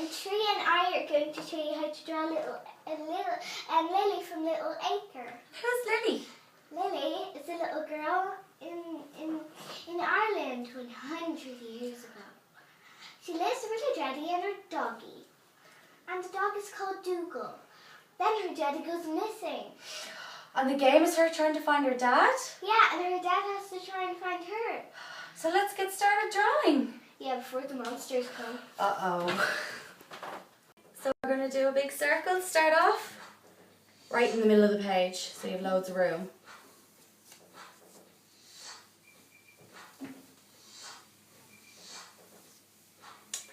And Trea and I are going to show you how to draw Lily from Little Acre. Who's Lily? Lily is a little girl in Ireland 100 years ago. She lives with her daddy and her doggy. And the dog is called Dougal. Then her daddy goes missing. And the game is her trying to find her dad? Yeah, and her dad has to try and find her. So let's get started drawing. Yeah, before the monsters come. Uh-oh. So we're going to do a big circle to start off. Right in the middle of the page, so you have loads of room.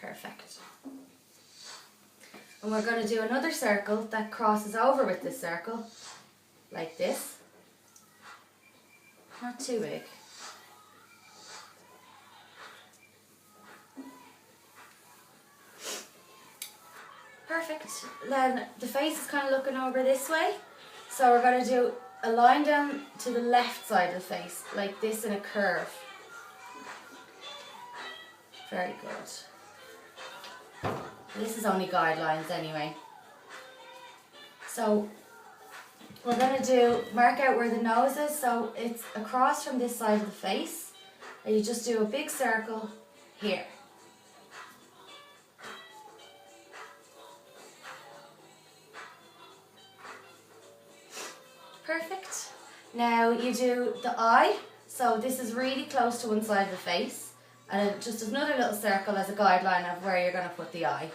Perfect. And we're going to do another circle that crosses over with this circle, like this. Not too big. Perfect. Then the face is kind of looking over this way. So we're going to do a line down to the left side of the face, like this in a curve. Very good. This is only guidelines anyway. So we're going to mark out where the nose is, so it's across from this side of the face. And you just do a big circle here. Perfect. Now you do the eye, so this is really close to one side of the face, and just another little circle as a guideline of where you're going to put the eye.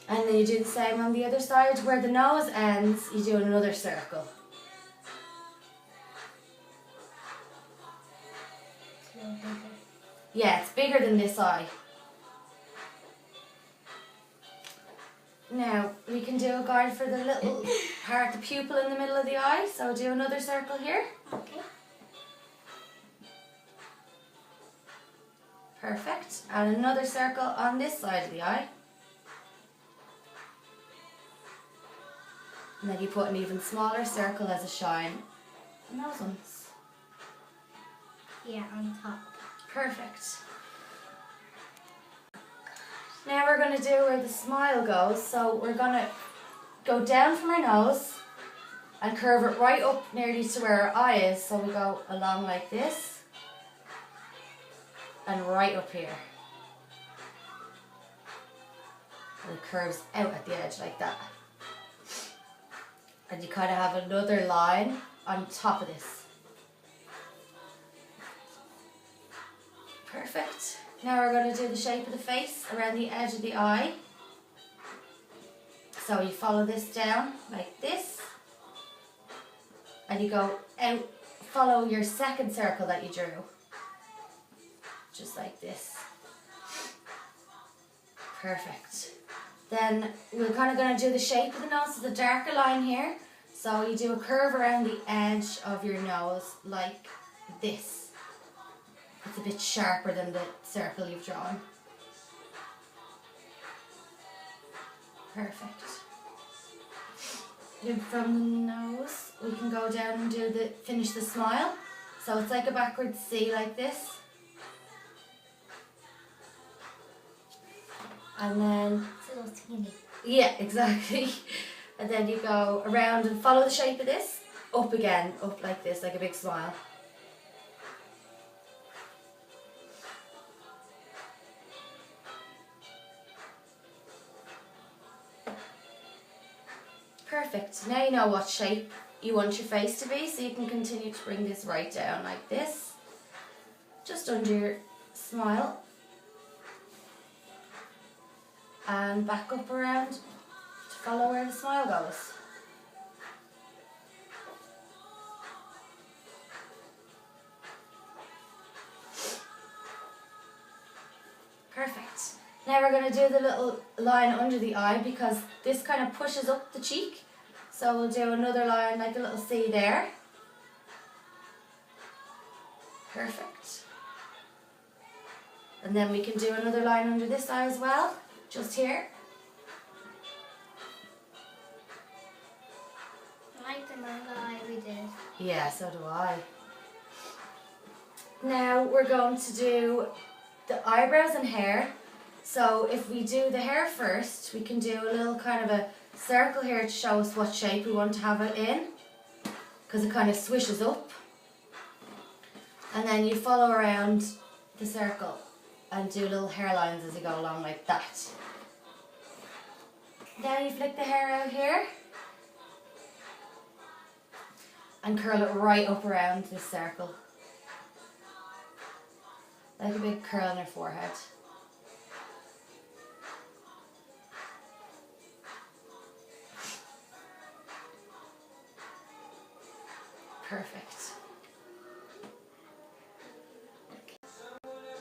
And then you do the same on the other side. Where the nose ends, you do another circle. Yeah, it's bigger than this eye. Now, we can do a guide for the little part, the pupil in the middle of the eye. So do another circle here. Okay. Perfect. And another circle on this side of the eye. And then you put an even smaller circle as a shine on those ones. Yeah, on top. Perfect. Now we're going to do where the smile goes. So we're going to go down from our nose and curve it right up nearly to where our eye is. So we go along like this and right up here. And it curves out at the edge like that. And you kind of have another line on top of this. Perfect. Now we're going to do the shape of the face around the edge of the eye. So you follow this down like this. And you go out, follow your second circle that you drew. Just like this. Perfect. Then we're kind of going to do the shape of the nose, so the darker line here. So you do a curve around the edge of your nose like this. It's a bit sharper than the circle you've drawn. Perfect. Then from the nose, we can go down and do finish the smile. So it's like a backwards C like this. And then It's a little teeny. yeah, exactly. And then you go around and follow the shape of this. Up again, up like this, like a big smile. Perfect. Now you know what shape you want your face to be, so you can continue to bring this right down like this. Just under your smile. And back up around to follow where the smile goes. Perfect. Now we're going to do the little line under the eye because this kind of pushes up the cheek. So we'll do another line like a little C there. Perfect. And then we can do another line under this eye as well, just here. I like the manga eye we did. Yeah, so do I. Now we're going to do the eyebrows and hair. So if we do the hair first, we can do a little kind of a circle here to show us what shape we want to have it in, because it kind of swishes up. And then you follow around the circle and do little hairlines as you go along like that. Then you flick the hair out here and curl it right up around this circle. Like a big curl on your forehead. Perfect.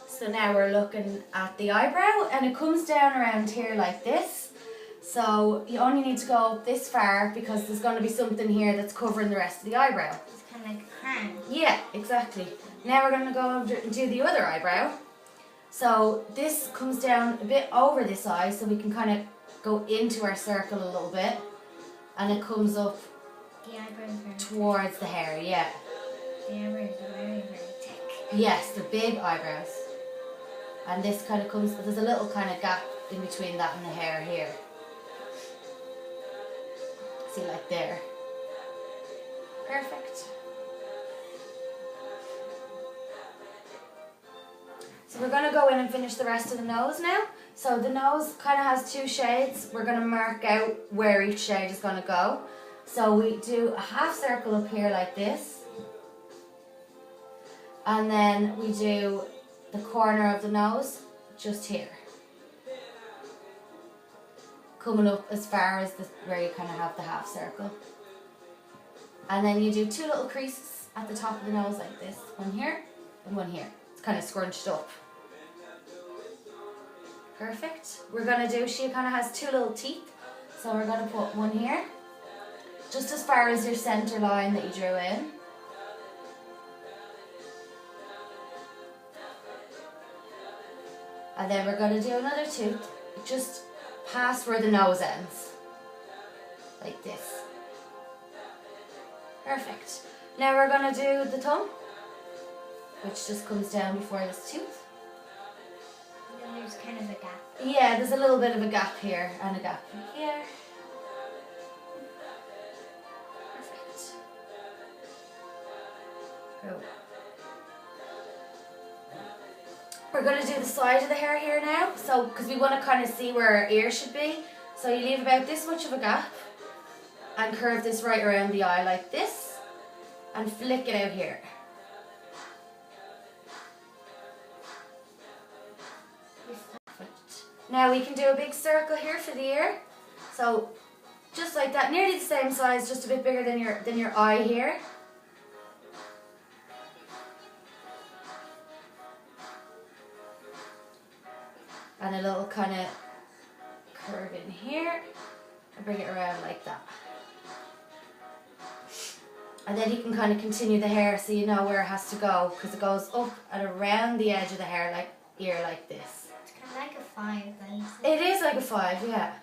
So now we're looking at the eyebrow, and it comes down around here like this. So you only need to go this far because there's going to be something here that's covering the rest of the eyebrow. It's kind of like a crown. Yeah, exactly. Now we're going to go and do the other eyebrow. So this comes down a bit over this eye, so we can kind of go into our circle a little bit, and it comes up The eyebrows are towards the hair, yeah. The eyebrows are very, very thick. Yes, the big eyebrows. And this kind of comes, there's a little kind of gap in between that and the hair here. See, like there. Perfect. So we're going to go in and finish the rest of the nose now. So the nose kind of has two shades. We're going to mark out where each shade is going to go. So we do a half circle up here like this. And then we do the corner of the nose just here. Coming up as far as where you kind of have the half circle. And then you do two little creases at the top of the nose like this. One here and one here. It's kind of scrunched up. Perfect. We're going to do, she kind of has two little teeth. So we're going to put one here. Just as far as your centre line that you drew in. And then we're going to do another tooth just past where the nose ends. Like this. Perfect. Now we're going to do the tongue, which just comes down before this tooth. And then there's kind of a gap. Yeah, there's a little bit of a gap here and a gap here. Perfect. Oh. We're going to do the side of the hair here now, so because we want to kind of see where our ear should be. So you leave about this much of a gap and curve this right around the eye like this and flick it out here. Perfect. Now we can do a big circle here for the ear. So just like that, nearly the same size, just a bit bigger than your eye here. And a little kind of curve in here and bring it around like that. And then you can kind of continue the hair so you know where it has to go, because it goes up and around the edge of the hair like ear like this. It's kind of like a 5 then. It is like a 5, yeah.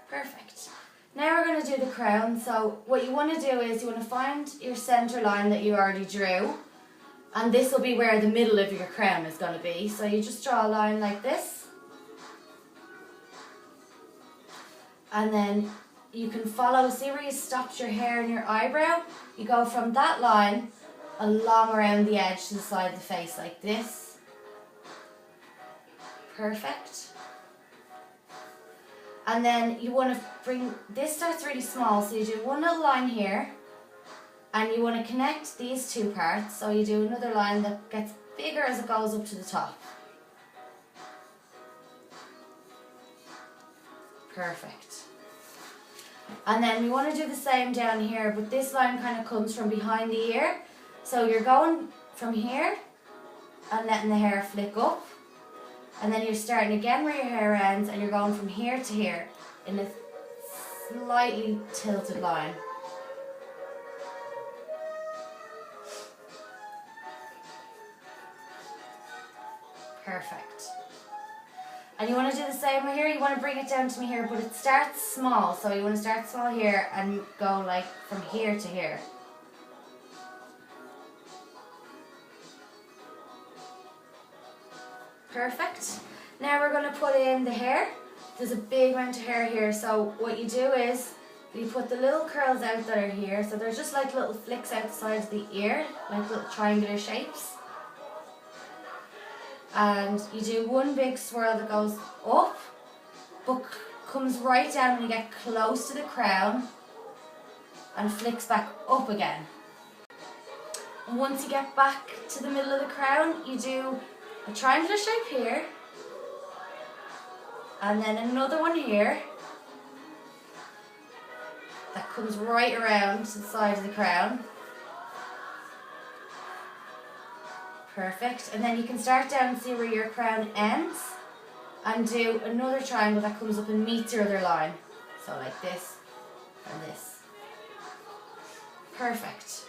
Perfect. Now we're going to do the crown. So what you want to do is you want to find your centre line that you already drew, and this will be where the middle of your crown is going to be. So you just draw a line like this, and then you can follow, see where you stopped your hair and your eyebrow? You go from that line along around the edge to the side of the face like this. Perfect. And then you want to bring, this starts really small, so you do one little line here, and you want to connect these two parts, so you do another line that gets bigger as it goes up to the top. Perfect. And then we want to do the same down here, but this line kind of comes from behind the ear, so you're going from here and letting the hair flick up. And then you're starting again where your hair ends, and you're going from here to here in a slightly tilted line. Perfect. And you want to do the same here. You want to bring it down to me here, but it starts small. So you want to start small here and go like from here to here. Perfect. Now we're going to put in the hair. There's a big amount of hair here. So what you do is you put the little curls out that are here. So they're just like little flicks outside the ear, like little triangular shapes. And you do one big swirl that goes up, but comes right down when you get close to the crown and flicks back up again. And once you get back to the middle of the crown, you do a triangular shape here, and then another one here that comes right around to the side of the crown. Perfect. And then you can start down and see where your crown ends and do another triangle that comes up and meets your other line. So like this and this. Perfect.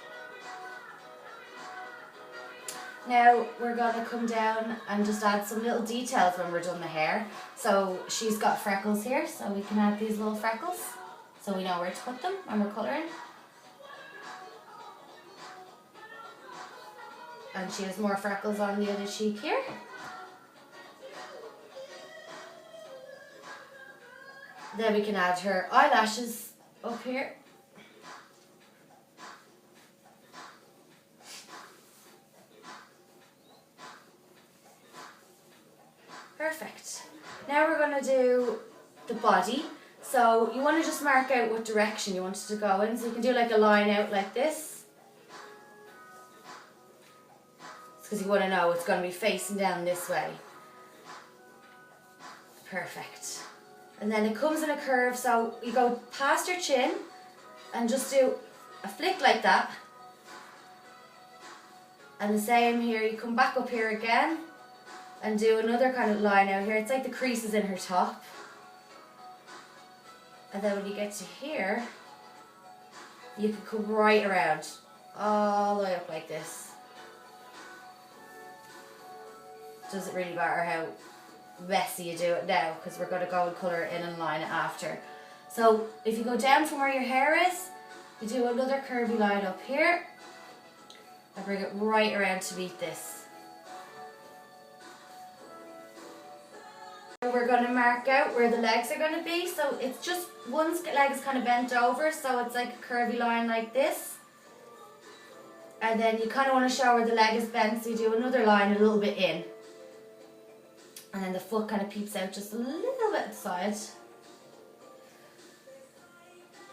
Now we're going to come down and just add some little details when we're done the hair. So she's got freckles here, so we can add these little freckles so we know where to put them when we're colouring. And she has more freckles on the other cheek here. Then we can add her eyelashes up here. Perfect. Now we're going to do the body. So you want to just mark out what direction you want it to go in. So you can do like a line out like this. Because you want to know it's going to be facing down this way. Perfect. And then it comes in a curve, so you go past your chin and just do a flick like that. And the same here, you come back up here again and do another kind of line out here. It's like the creases in her top. And then when you get to here, you can come right around, all the way up like this. Doesn't really matter how messy you do it now, because we're going to go and colour it in and line it after. So if you go down from where your hair is, you do another curvy line up here and bring it right around to meet this. We're going to mark out where the legs are going to be. So it's just one leg is kind of bent over, so it's like a curvy line like this. And then you kind of want to show where the leg is bent, so you do another line a little bit in. And then the foot kind of peeps out just a little bit side.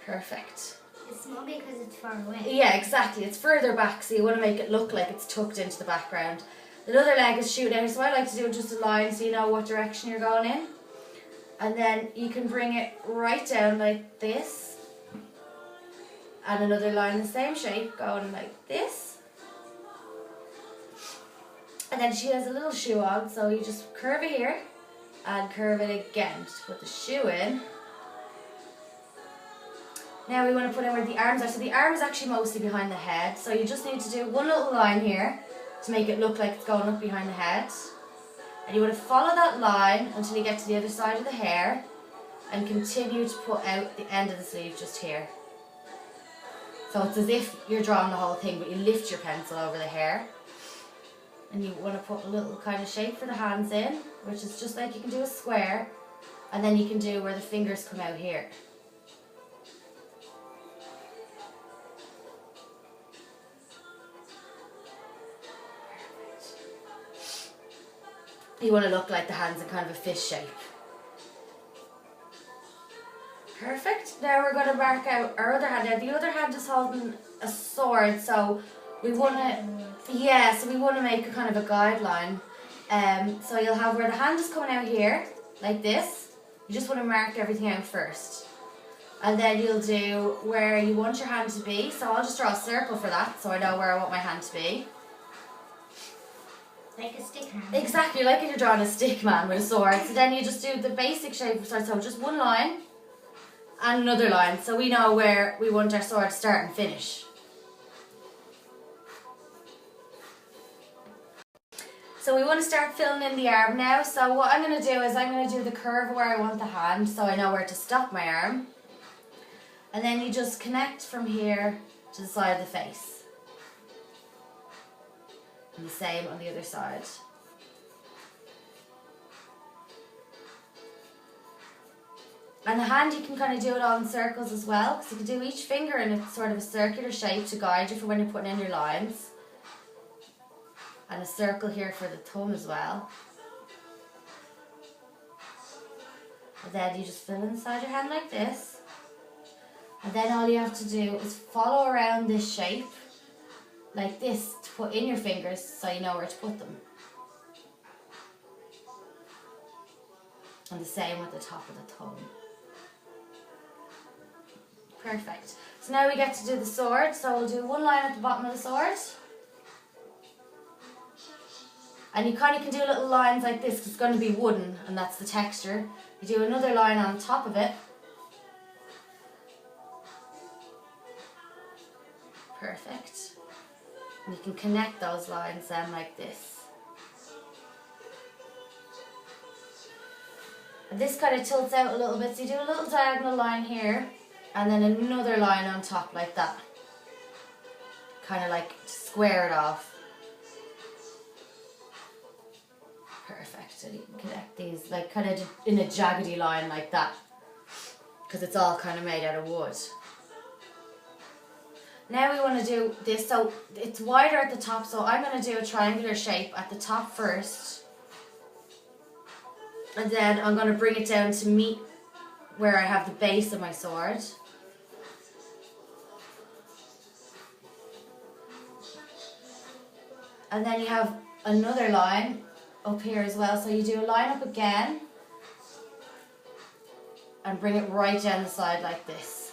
Perfect. It's not because it's far away. Yeah, exactly. It's further back, so you want to make it look like it's tucked into the background. The other leg is shooting out, so I like to do just a line so you know what direction you're going in. And then you can bring it right down like this. And another line the same shape going like this. And then she has a little shoe on, so you just curve it here and curve it again to put the shoe in. Now we want to put in where the arms are. So the arm is actually mostly behind the head, so you just need to do one little line here to make it look like it's going up behind the head. And you want to follow that line until you get to the other side of the hair and continue to put out the end of the sleeve just here. So it's as if you're drawing the whole thing, but you lift your pencil over the hair. And you want to put a little kind of shape for the hands in, which is just like you can do a square, and then you can do where the fingers come out here. You want to look like the hands in kind of a fish shape. Perfect. Now we're going to mark out our other hand. Now the other hand is holding a sword, so we want to, so we want to make a kind of a guideline. So you'll have where the hand is coming out here, like this. You just want to mark everything out first. And then you'll do where you want your hand to be. So I'll just draw a circle for that, so I know where I want my hand to be. Like a stick man. Exactly, like if you're drawing a stick man with a sword. So then you just do the basic shape of sword, so just one line and another line, so we know where we want our sword to start and finish. So we want to start filling in the arm now. So what I'm going to do is I'm going to do the curve where I want the hand, so I know where to stop my arm. And then you just connect from here to the side of the face. And the same on the other side. And the hand, you can kind of do it all in circles as well, because you can do each finger in a sort of a circular shape to guide you for when you're putting in your lines. And a circle here for the thumb as well. And then you just fill inside your hand like this. And then all you have to do is follow around this shape, like this, to put in your fingers so you know where to put them. And the same with the top of the thumb. Perfect. So now we get to do the sword. So we'll do one line at the bottom of the sword. And you kind of can do little lines like this because it's going to be wooden and that's the texture. You do another line on top of it. Perfect. And you can connect those lines then like this. And this kind of tilts out a little bit, so you do a little diagonal line here and then another line on top like that. Kind of like square it off. Perfect. And you can connect these like kind of in a jaggedy line like that, because it's all kind of made out of wood. Now we want to do this, so it's wider at the top, so I'm going to do a triangular shape at the top first. And then I'm going to bring it down to meet where I have the base of my sword. And then you have another line up here as well. So you do a line up again and bring it right down the side like this.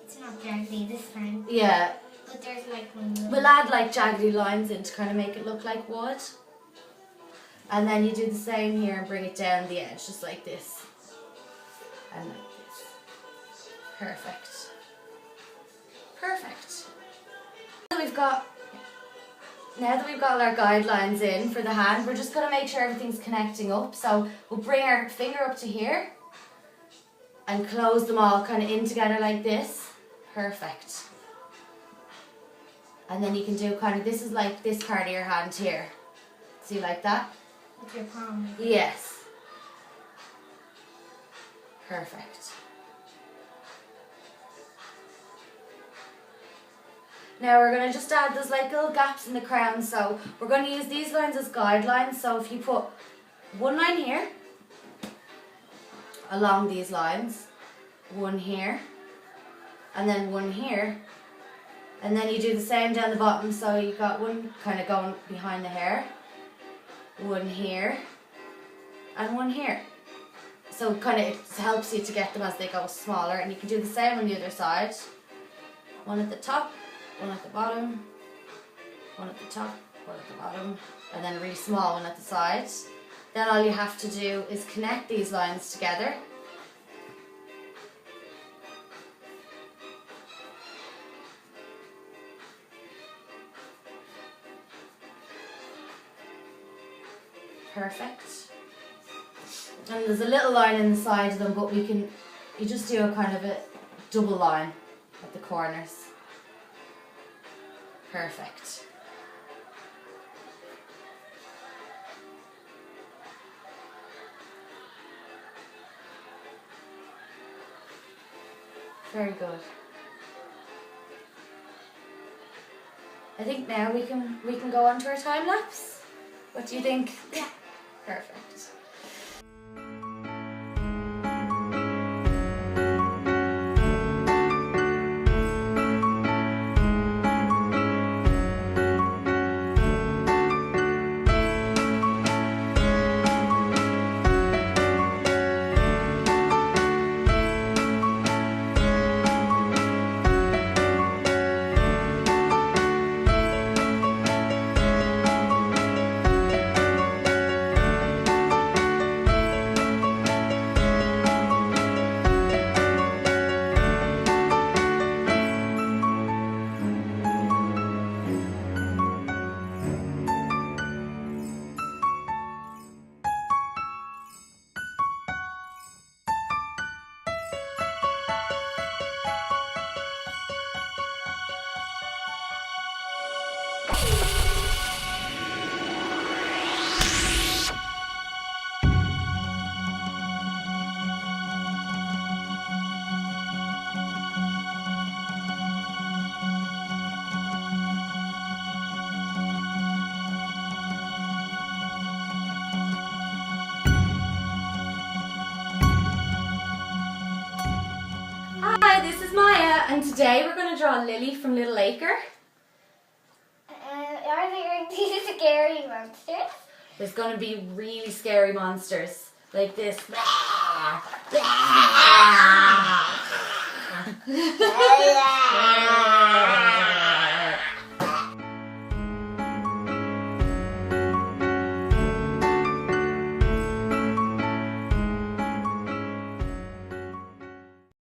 It's not jaggedy this time. Yeah. But there's like one. We'll add like jaggedy lines in to kind of make it look like wood. And then you do the same here and bring it down the edge, just like this. And like this. Perfect. Perfect. Now that we've got our guidelines in for the hand, we're just going to make sure everything's connecting up. So we'll bring our finger up to here and close them all kind of in together like this. Perfect. And then you can do kind of, this is like this part of your hand here. See, like that? With your palm. Yes. Perfect. Now we're going to just add those like little gaps in the crown, so we're going to use these lines as guidelines. So if you put one line here, along these lines, one here, and then one here, and then you do the same down the bottom, so you got one kind of going behind the hair, one here, and one here. So kind of it helps you to get them as they go smaller, and you can do the same on the other side. One at the top, one at the bottom, one at the top, one at the bottom, and then a really small one at the sides. Then all you have to do is connect these lines together. Perfect. And there's a little line in the side of them, but you just do a kind of a double line at the corners. Perfect. Very good. I think now we can go on to our time lapse. What do you think? Yeah. Perfect. Maya, and today we're going to draw Lily from Little Acre. Are there these scary monsters? There's going to be really scary monsters like this.